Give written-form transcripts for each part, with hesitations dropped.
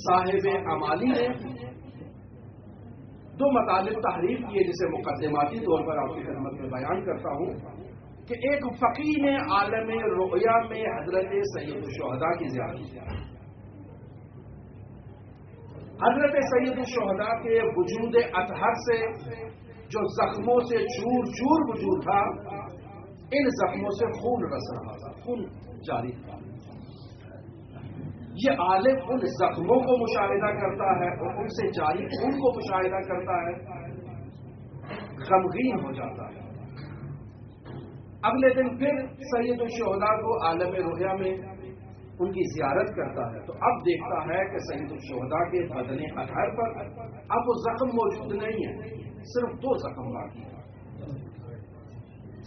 صاحب امالی نے دو مطالب تحریر کیے جسے مقدماتی طور پر آپ کی خدمت میں بیان کرتا ہوں کہ ایک فقیہ نے عالم رؤیا میں حضرت سید الشہداء کی زیارت کی. حضرت سید الشہداء کے وجود اطہر سے جو زخموں سے چور چور وجود تھا، ان زخموں سے خون رس رہا تھا، خون جاری تھا. یہ عالم ان زخموں کو مشاہدہ کرتا ہے اور ان سے جاری خون کو مشاہدہ کرتا ہے، غمگین ہو جاتا ہے. اگلے دن پھر سید الشہداء کو عالم رؤیا میں ان کی زیارت کرتا ہے تو اب دیکھتا ہے کہ سید الشہداء کے بدن اطہر پر اب وہ زخم موجود نہیں ہے، صرف 2 زخم باقی ہیں.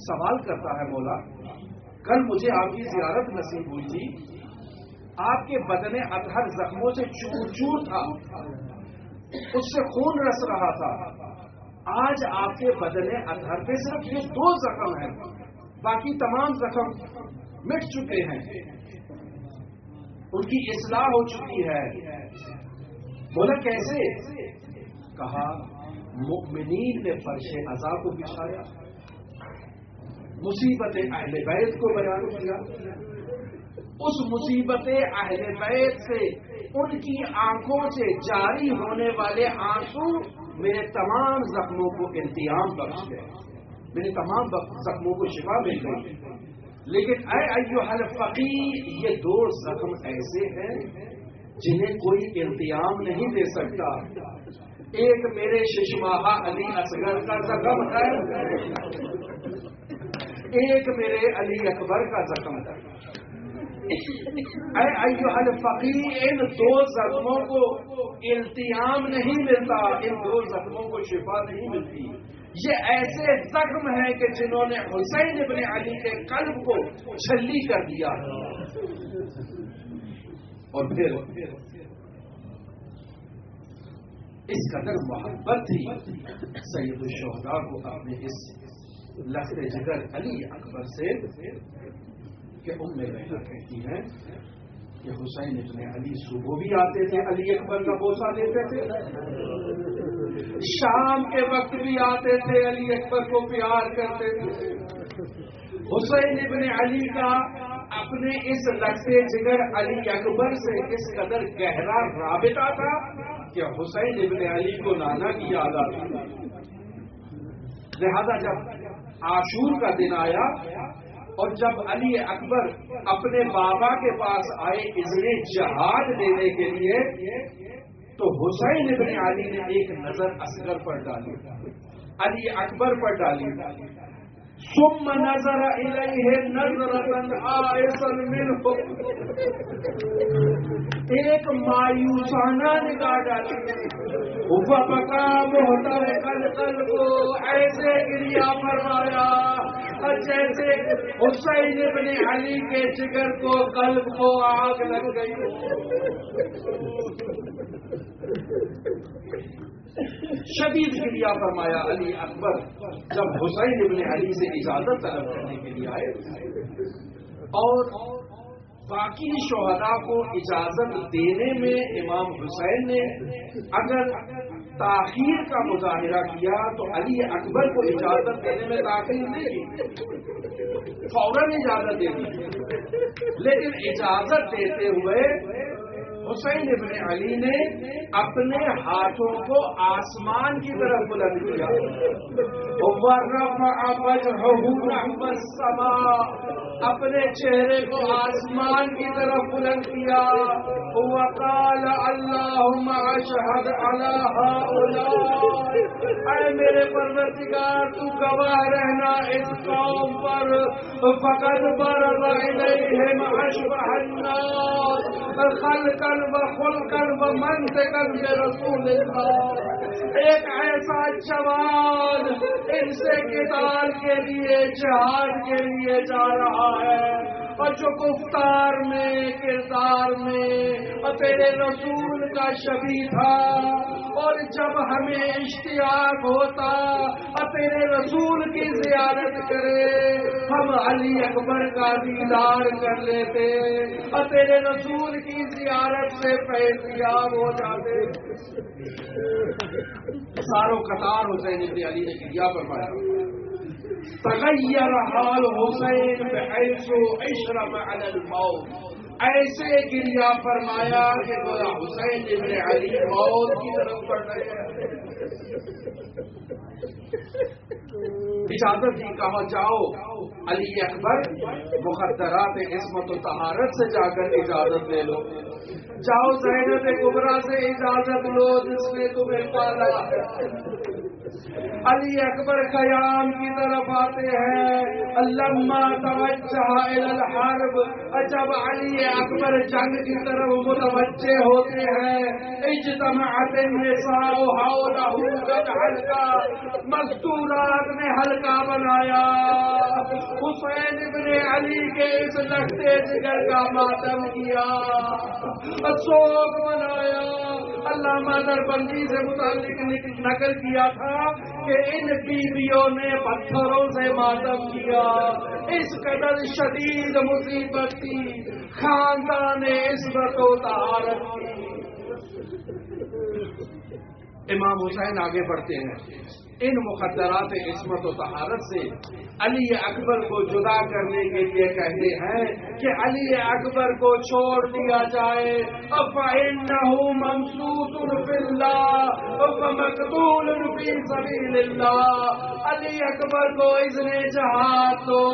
سوال کرتا ہے مولا، کل مجھے آپ کی زیارت نصیب ہوئی تھی، آپ کے بدن اطہر زخموں سے چور چور تھا، اس سے خون رس رہا تھا. آج آپ کے بدن اطہر پہ صرف یہ 2 زخم ہیں، باقی تمام زخم مٹ چکے ہیں، ان کی اصلاح ہو چکی ہے. بولا کیسے؟ کہا مؤمنین نے فرش عزا کو بچھایا، مصیبت اہل بیت کو بیان کیا، اس مصیبت اہل بیت سے ان کی آنکھوں سے جاری ہونے والے آنسو میرے تمام زخموں کو التیام بخش گئے، میرے تمام زخموں کو شفا مل گئی. لیکن اے ایھا الفقیہ، یہ 2 زخم ایسے ہیں جنہیں کوئی التیام نہیں دے سکتا. ایک میرے ششماہا علی اصغر کا زخم ہے، ایک میرے علی اکبر کا زخم ہے. اے ایھا الفقیہ، ان 2 زخموں کو التیام نہیں ملتا، ان 2 زخموں کو شفا نہیں ملتی. یہ ایسے زخم ہیں کہ جنہوں نے حسین ابن علی کے قلب کو چھلی کر دیا. اور پھر اس قدر محبت تھی سید الشہداء کو اپنے اس لخت جگر علی اکبر سے کہ ام لیلا کہتی ہیں کہ حسین ابن علی صبح بھی آتے تھے، علی اکبر کا بوسہ دیتے تھے، شام کے وقت بھی آتے تھے، علی اکبر کو پیار کرتے تھے. حسین ابن علی کا اپنے اس لخت جگر علی اکبر سے اس قدر گہرا رابطہ تھا کہ حسین ابن علی کو نانا کی یاد آتی. لہذا جب عاشور کا دن آیا اور جب علی اکبر اپنے بابا کے پاس آئے اذن جہاد دینے کے لیے تو حسین ابن علی نے ایک نظر اصغر پر ڈالی، علی اکبر پر ڈالی. ثم نظر الیہ نظرۃ آئسا منہ، ایک مایوسانہ نگاہ ڈالی. وبکا محترقا القلب، ایسے گریہ فرمایا جیسے حسین ابن علی کے جگر کو قلب کو آگ لگ گئی. شدید گریہ فرمایا علی اکبر جب حسین ابن علی سے اجازت طلب کرنے کے لیے آئے. اور باقی شہداء کو اجازت دینے میں امام حسین نے اگر تاخیر کا مظاہرہ کیا تو علی اکبر کو اجازت دینے میں تاخیر نہیں، فوراً اجازت دے دی. لیکن اجازت دیتے ہوئے حسین ابن علی نے اپنے ہاتھوں کو آسمان کی طرف بلند کیا. وَرَفَعَ وَجْهَهُ نَحْوَ السَّمَاءِ، اپنے چہرے کو آسمان کی طرف بلند کیا. وَقَالَ اللَّهُمَّ أَشْهَدْ عَلَى هَؤُلَاءِ، اے میرے پروردگار تو گواہ رہنا اس قوم پر. فَقَدْ بَرَزَ إِلَيْهِمْ أَشْبَهَ النَّاسِ خَلْقًا وَخُلْقًا وَمَنْطِقًا بِرَسُولِ اللَّهِ، ایک ایسا جوان ان سے قتال کے لیے جہاد کے لیے جا رہا ہے اور جو گفتار میں کردار میں تیرے رسول کا شبیہ تھا، اور جب ہمیں اشتیاق ہوتا تیرے رسول کی زیارت کرے ہم علی اکبر کا دیدار کر لیتے اور تیرے رسول کی زیارت سے فیضیاب ہو جاتے۔ ساروں قطار حسین ابن علی نے کیا فرمایا، تغیر حال حسین بحیث اشرف علی الموت، ایسے گریا فرمایا کہ گویا حسین ابن علی موت کی طرف بڑھ رہے ہیں۔ اجازت دی، کہا جاؤ علی اکبر مخدرات عصمت و طہارت سے جا کر اجازت لے لو، جاؤ زینب کبریٰ سے اجازت لو جس نے تمہیں پالا۔ علی اکبر قیام کی طرف آتے ہیں، لما توجہ الی الحرب، جب علی اکبر جنگ کی طرف متوجہ ہوتے ہیں، اجتمعت النساء حولہ قد حلقہ، مستورات نے حلقہ بنایا حسین ابن علی کے اس لگتے جگر کا ماتم کیا، سوگ منایا۔ علامہ دربندی سے متعلق نقل کیا تھا کہ ان بیویوں نے پتھروں سے ماتم کیا، اس قدر شدید مصیبت تھی، خاندان عصمت و طہارت کی۔ امام حسین آگے بڑھتے ہیں، ان مخدرات عصمت و طہارت سے علی اکبر کو جدا کرنے کے لیے کہتے ہیں کہ علی اکبر کو چھوڑ دیا جائے، فَإِنَّهُ مَمْسُوسٌ فِي اللَّهِ وَمَقْتُولٌ فِي سَبِيلِ اللَّهِ، علی اکبر کو اذن جہاد دو،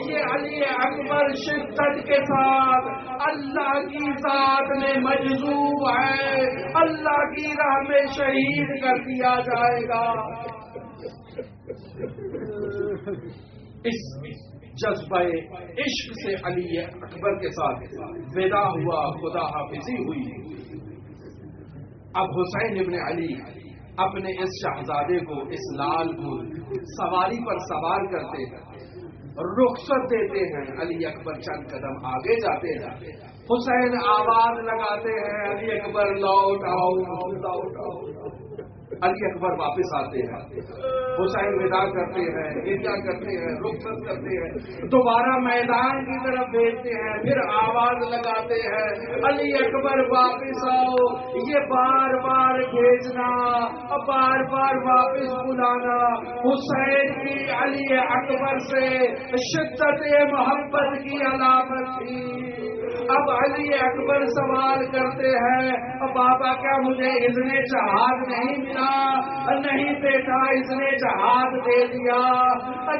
یہ علی اکبر شدت کے ساتھ اللہ کی ذات میں مجذوب ہے، اللہ کی راہ میں شہید کر دیا جائے گا۔ اس جذبہ عشق سے علی اکبر کے ساتھ ودا ہوا، خدا حافظی ہوئی۔ اب حسین ابن علی اپنے اس شہزادے کو، اس لال کو سواری پر سوار کرتے ہیں، رخصت دیتے ہیں، علی اکبر چند قدم آگے جاتے ہیں، حسین آواز لگاتے ہیں، علی اکبر لوٹ آؤ لوٹ آؤ۔ علی اکبر واپس آتے ہیں، حسین ودا کرتے ہیں، ہدیہ کرتے ہیں، رخصت کرتے ہیں، دوبارہ میدان کی طرف بھیجتے ہیں، پھر آواز لگاتے ہیں، علی اکبر واپس آؤ۔ یہ بار بار بھیجنا، بار بار واپس بلانا حسین کی علی اکبر سے شدت محبت کی علامت تھی۔ اب علی اکبر سوال کرتے ہیں، بابا کیا مجھے اذن جہاد نہیں ملا؟ نہیں بیٹا، اذن جہاد دے دیا،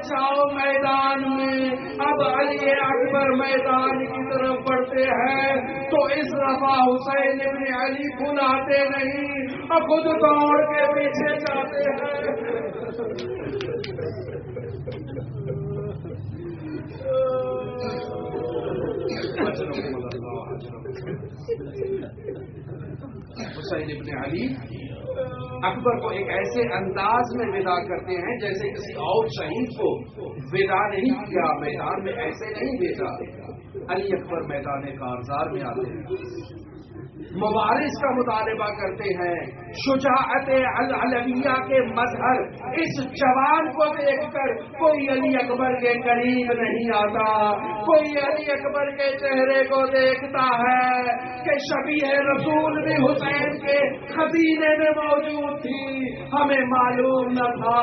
جاؤ میدان میں۔ اب علی اکبر میدان کی طرف بڑھتے ہیں تو اس دفعہ حسین ابن علی بلاتے نہیں، خود دوڑ کے پیچھے جاتے ہیں۔ حسین ابن علی اکبر کو ایک ایسے انداز میں ودا کرتے ہیں جیسے کسی اور شہید کو ودا نہیں کیا، میدان میں ایسے نہیں بھیجا۔ علی اکبر میدان کارزار میں آتے ہیں، مبارز کا مطالبہ کرتے ہیں، شجاعت العلویہ کے مظہر اس جوان کو دیکھ کر کوئی علی اکبر کے قریب نہیں آتا، کوئی علی اکبر کے چہرے کو دیکھتا ہے کہ شبیہ رسول بھی حسین کے خزینے میں موجود تھی، ہمیں معلوم نہ تھا۔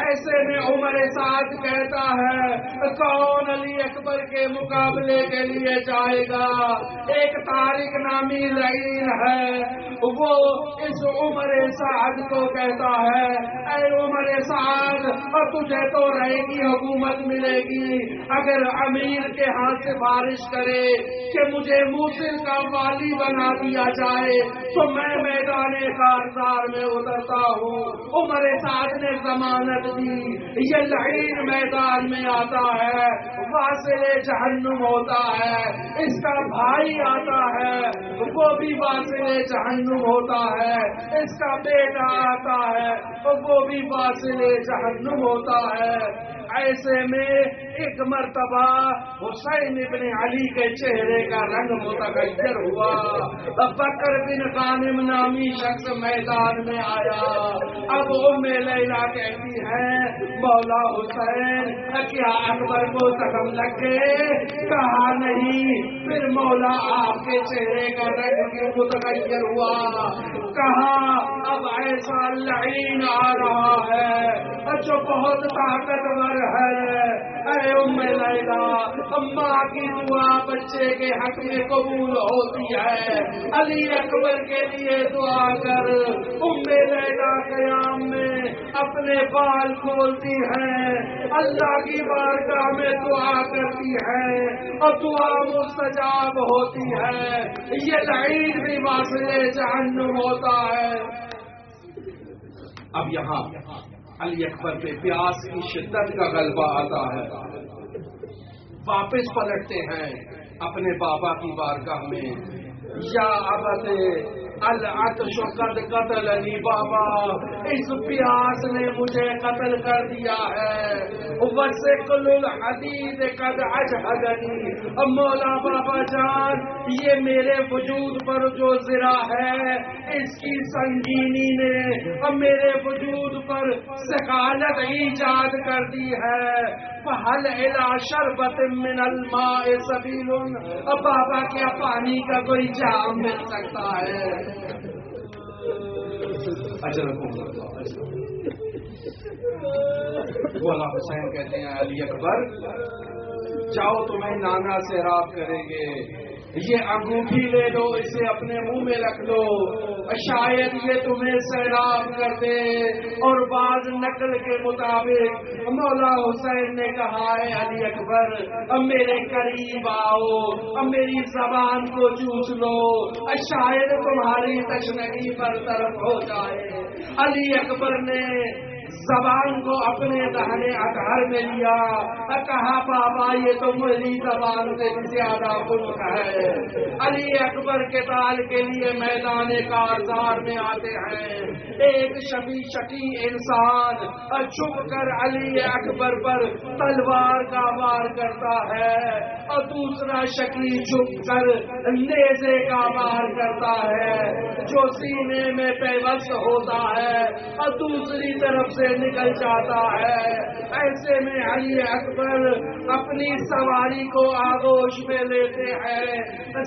ایسے میں عمر سعد کہتا ہے، کون علی اکبر کے مقابلے کے لیے جائے گا؟ ایک طارق نامی لعین ہے، وہ اس عمر سعد کو کہتا ہے، اے عمر سعد، اور تجھے تو رہے گی حکومت ملے گی اگر امیر کے ہاتھ سفارش کرے کہ مجھے موصل کا والی بنا دیا جائے تو میں میدان کارزار میں اترتا ہوں۔ عمر سعد نے ضمانت دی، یہ لعین میدان میں آتا ہے، واصل جہنم ہوتا ہے، اس کا بھائی آتا ہے وہ بھی واصل جہنم ہوتا ہے، اس کا بیٹا آتا ہے وہ بھی واصل جہنم ہوتا ہے۔ ایسے میں ایک مرتبہ حسین ابن علی کے چہرے کا رنگ متغیر ہوا. بکر بن غانم نامی شخص میدان میں آیا. اب ام لیلا کہتی ہے مولا حسین کیا اکبر کو زخم لگ گئے؟ کہا نہیں. پھر مولا آپ کے چہرے کا رنگ کیوں متغیر ہوا؟ کہا اب ایسا لعین آ رہا ہے جو بہت طاقتور ہے. اے ام لیلا ماں کی دعا بچے کے حق میں قبول ہوتی ہے. علی اکبر کے لیے دعا کر. ام لیلا قیام میں اپنے بال کھولتی ہے, اللہ کی بارگاہ میں دعا کرتی ہے اور دعا مستجاب ہوتی ہے. یہ لعین بھی واصل جہنم ہوتا ہے. اب یہاں علی اکبر پہ پیاس کی شدت کا غلبہ آتا ہے. واپس پلٹتے ہیں اپنے بابا کی بارگاہ میں. یا ابت العطش قد قتلنی بابا, اس پیاس نے مجھے قتل کر دیا ہے. وثقل الحدید قد اجهدنی, مولا بابا جان یہ میرے وجود پر جو زرا ہے اس کی سنگینی نے میرے وجود پر ثقالت ایجاد کر دی ہے. فہل الی شربت من الماء سبیل, بابا کیا پانی کا کوئی جام مل سکتا ہے؟ مولا حسین کہتے ہیں علی اکبر جاؤ تمہیں نانا سیراب کریں گے. یہ انگوٹھی لے لو, اسے اپنے منہ میں رکھ لو, شاید یہ تمہیں سیراب کر دے. اور بعض نقل کے مطابق مولا حسین نے کہا ہے علی اکبر اب میرے قریب آؤ, اب میری زبان کو چوس لو, شاید تمہاری تشنگی برطرف ہو جائے. علی اکبر نے زبان کو اپنے دہنے اطہر میں لیا, کہا بابا یہ تو میری زبان سے زیادہ خشک ہے. علی اکبر کے تال کے لیے میدان کارزار میں آتے ہیں. ایک شکی انسان چھپ کر علی اکبر پر تلوار کا وار کرتا ہے اور دوسرا شکی چھپ کر نیزے کا وار کرتا ہے جو سینے میں پیوست ہوتا ہے اور دوسری طرف سے نکل جاتا ہے. ایسے میں علی اکبر اپنی سواری کو آغوش میں لیتے ہیں.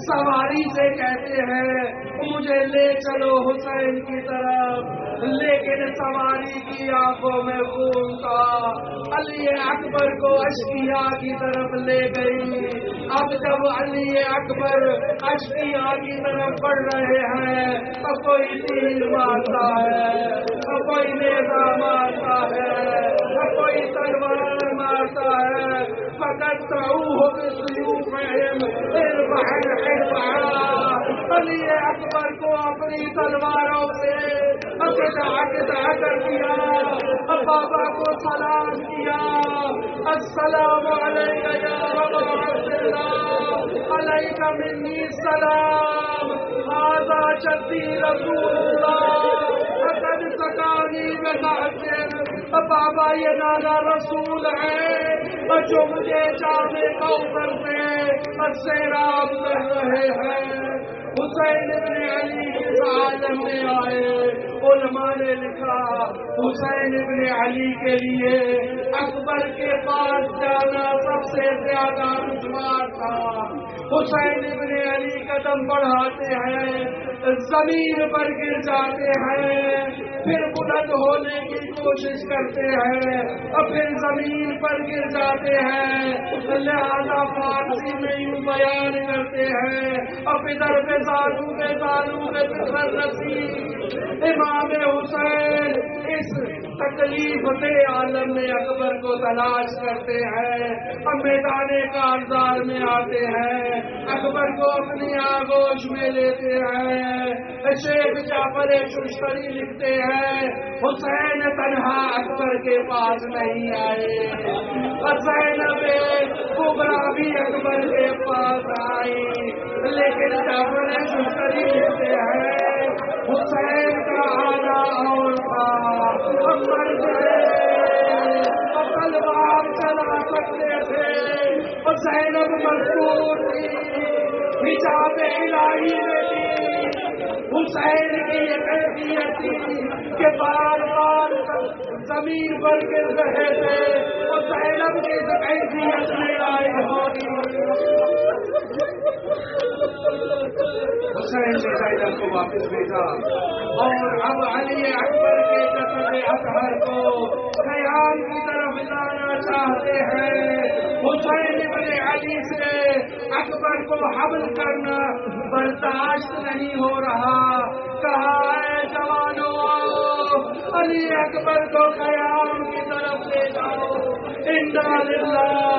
سواری سے کہتے ہیں مجھے لے چلو حسین کی طرف, لیکن سواری کی آنکھوں میں خون تھا. علی اکبر کو اشقیا کی طرف لے گئی. اب جب علی اکبر اشقیا کی طرف بڑھ رہے ہیں تو کوئی تیر مارتا ہے, کوئی نیزا مارتا ہے, کوئی تلوار مارتا ہے. فقط علی اکبر کو اپنی تلواروں سے کر دیا. بابا کو سلام کیا, السلام علیکم یا ابا عبداللہ, علیک منی السلام, ھذا جدی رسول اللہ قد سقانی بنعجن. بابا یہ نانا رسول ہے جو مجھے جامع کوثر سے سیراب کر رہے ہیں. حسین ابن علی اس عالم میں آئے. علماء نے لکھا حسین ابن علی کے لیے اکبر کے پاس جانا سب سے زیادہ دشوار تھا. حسین ابن علی قدم بڑھاتے ہیں, زمین پر گر جاتے ہیں, پھر بلند ہونے کی کوشش کرتے ہیں اور پھر زمین پر گر جاتے ہیں. لہذا فارسی میں یوں بیان کرتے ہیں اور پدر پہ زالو پہ پدر رسی. امام حسین اس تکلیف دے عالم میں اکبر کو تلاش کرتے ہیں اور میدان کارزار میں آتے ہیں. اکبر کو اپنی آغوش میں لیتے ہیں. شیخ جعفر ششتری لکھتے ہیں حسین تنہا اکبر کے پاس نہیں آئے, زینب کبریٰ بھی اکبر کے پاس آئی. لیکن جعفر ششتری لکھتے ہیں حسین کا آنا اور تھا, مر گئے, تلوار چلا سکتے تھے الہی میں دی حسین کی یہ کیفیت تھی کہ بار بار زمین پر گر رہے تھے وہ زینب کی اس کیفیت میں آئے ہوئی حسین نے زینب کو واپس بھیجا اور اب علی اکبر کے جسد اطہر کو خیام کی طرف لانا چاہتے ہیں حسین ابن علی سے اکبر کو حمل کرنا برداشت نہیں ہو رہا کہا ہے جوانوں علی اکبر کو خیام کی طرف لے جاؤ انا للہ